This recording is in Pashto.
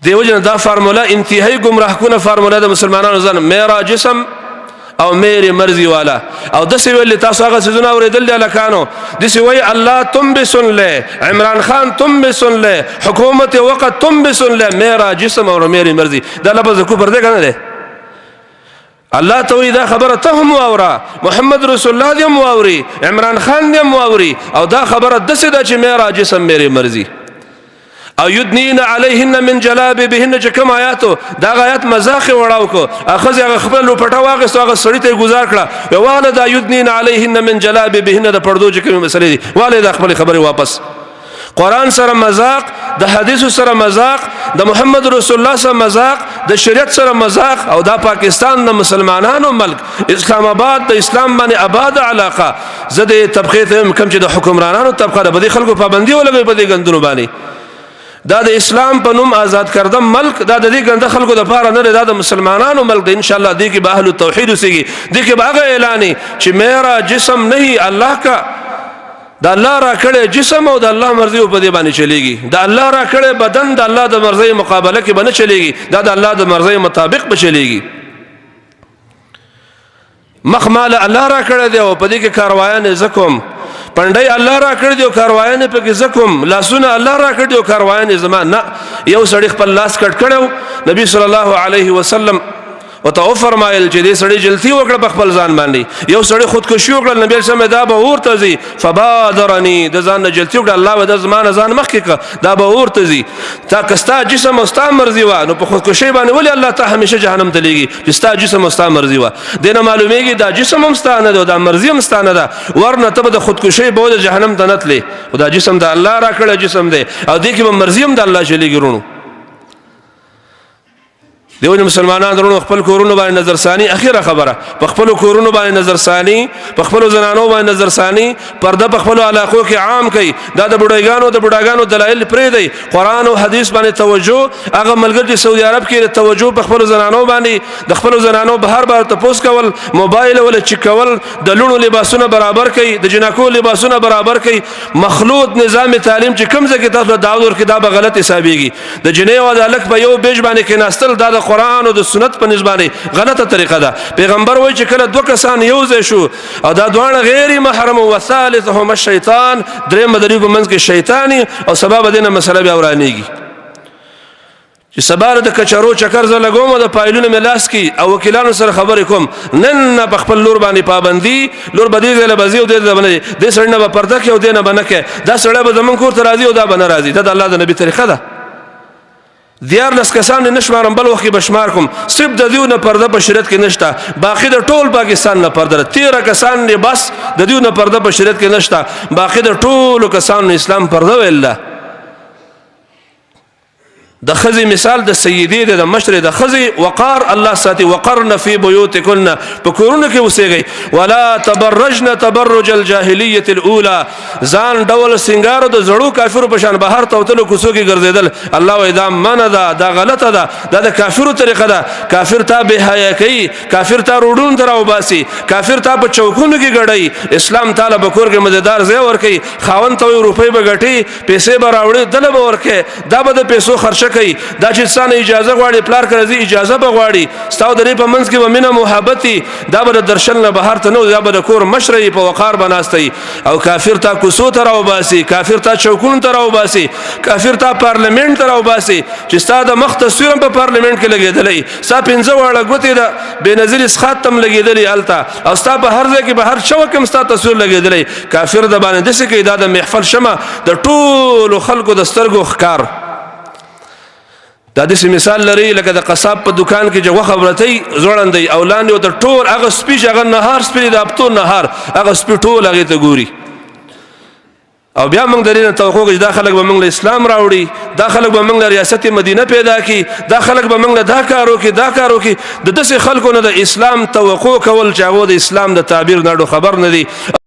دیو جن دا فارمولا انتہائی گمراہ کن فارمولا دا مسلمانانو زن میرا جسم او میری مرضی والا او دسی ویلی تاسو آغا سیزونا وریدل دی لکانو دسی وی اللہ تم بھی سن لے عمران خان تم بھی سن لے حکومت وقت تم بھی سن لے میرا جسم اور میری مرضی دا لفظ کفر دے کنا دے اللہ توی دا خبر تهم واورا محمد رسول اللہ دیم واوری عمران خان دیم واوری او دا خبر دسی دا چی میرا جسم میری مرضی او یدنین علیهن من جلابیبهن چې کوم آیاتو دا آیات مزاخ وړاو کو اخذ هغه خپل لپټه واغستو هغه سړی ته گزار کړه واله دا یدنین علیهن من جلابیبهن د پردو چې کوم مسلې دي واله دا خپل خبره واپس قرآن سره مذاق د حدیث سره مذاق د محمد رسول الله سره مذاق د شریعت سره مذاق او دا پاکستان د مسلمانانو ملک اسلام آباد د اسلام باندې آباد علاقه زده طبقه ته کم چې د حکمرانانو طبقه د بدی خلکو پابندي ولګي په دې غندونو باندې دا د اسلام په نوم آزاد کردم ملک دا د دې ګنده خلکو د پاره نه دا د مسلمانانو ملک دی ان شاء الله دی کې به اهل التوحید وسیږي دی کې به هغه اعلان چې میرا جسم نہیں الله کا دا الله را کړه جسم او د الله مرضی په دې باندې چلیږي دا الله را کړه بدن د الله د مرضی مقابله کې باندې چلیږي دا د الله د مرضی مطابق به چلیږي مخمال الله را کړه دی او په دې کې کاروایان زکم پندای الله را کړ دیو کاروایان په کې زکم لاسونه الله را کړ دیو کاروایان زمان نه یو سړی خپل لاس کټ کړو نبی صلی الله علیه وسلم وتو فرمایل چې دې سړی جلتی وکړه په خپل ځان باندې یو سړی خودکشي وکړه نبی صلی الله دا به ورته زی فبادرنی د ځان جلتی وکړه الله و د زمان ځان مخ کې دا به ورته زی تا کستا جسم او ستا مرضی و نو په خودکشي باندې ولی الله ته همیشه جهنم ته لېږي چې ستا جسم او ستا مرضی و دینه معلومیږي دا جسم هم ستا نه ده دا مرضی هم ستا نه ده ورنه ته د خودکشي به د جهنم ته نتلې خدا جسم د الله را کړه جسم دی او دې کې مرضی هم د الله چلیږي رونو دیو مسلمانان درونو خپل کورونو باندې نظر ثانی اخیره خبره په خپل کورونو باندې نظر ثانی په خپل زنانو باندې نظر ثانی پرده په خپل علاقو کې عام کړي دا د بډایګانو دلایل پرې دی قران او حدیث باندې توجه هغه ملګری سعودي عرب کې توجه په خپل زنانو باندې د خپل زنانو بهر بار تپوس کول موبایل ولا چکول د لونو لباسونه برابر کړي د جنکو لباسونه برابر کړي مخلوط نظام تعلیم چې کوم ځکه تاسو داود ور کې دا به غلط حسابيږي د جنې او د الک په یو بیج باندې کې ناستل دا قرآن او د سنت په نسبت غلطه طریقه ده پیغمبر وایي چې کله دوه کسان یو ځای شو او دا دوه غیر محرم او ثالثهم الشیطان درې مدري په منځ کې شیطانی او سبب دینه مسله بیا ورانیږي چې سبا د کچرو چکر ز لګوم د پایلونو ملاس کی او وکیلانو سره خبرې کوم نن په خپل لور باندې پابندي لور بدی زله بزی او د باندې د سړنه په پرده کې او دینه بنکه دا سړی به زمون کور ته راځي او دا بنه راځي دا د الله د نبی طریقه ده دیار لس کسان نشمارم بل وخت بشمار کوم صرف د دیو نه پرده په شریعت کې نشته باقی د ټول پاکستان نه پرده 13 کسان نه بس د دیو نه پرده په شریعت کې نشته باقی د ټول کسان اسلام پرده ویل د خزي مثال د سیدی د مشر د خزي وقار الله ساتي وقرن فی بیوتکن پکورونه کې وسېږي ولا تبرجن تبرج الجاهلیه الاولى ځان ډول سنگارو د زړو کافرو په شان بهر توتلو کوڅو کې ګرځیدل الله و اذا من دا غلطه ده د کافرو طریقه ده کافر ته به حیا کوي کافر ته روډون دراو باسي کافر ته په چوکونو کې غړي اسلام تعالی بکور کې مزیدار ځای ور کوي خاون ته روپۍ به غټي پیسې به راوړي دله به ورکه دا به د پیسو خرچه دا چې څنګه اجازه غواړي پلار کړی اجازه به غواړي ستاسو درې په منځ کې ومنه محبتي دا به درشل نه بهر ته نو دا به کور مشري په وقار بناستي او کافر ته کوسو ته راو باسي کافر ته چوکون ته راو باسي کافر ته پارلیمنت ته راو باسي چې ستاسو د مخ تصویر په پارلیمنت کې لګیدلې سا 15 وړه غوتې دا بنظیر اسخات تم لګیدلې التا او ستاسو په هر ځای کې به هر شوکم ستاسو تصویر لګیدلې کافر د باندې د څه کې دا د محفل شمه د ټول خلکو د سترګو ښکار دا داسې مثال لري لکه د قصاب په دکان کې چې غوښه ورتۍ زوړندې او لاندې ورته ټول هغه سپي چې هغه نهار سپي د هفتو نهار هغه سپي ټول هغې ته ګوري او بیا موږ د دې نه توقع کوو چې دا خلک به موږ له اسلام راوړي دا خلک به موږ له ریاست مدینه پیدا کړي دا خلک به موږ له دا کار وکړي د داسې خلکو نه د اسلام توقع کول چې هغو د اسلام د تعبیر نه خبر نه دي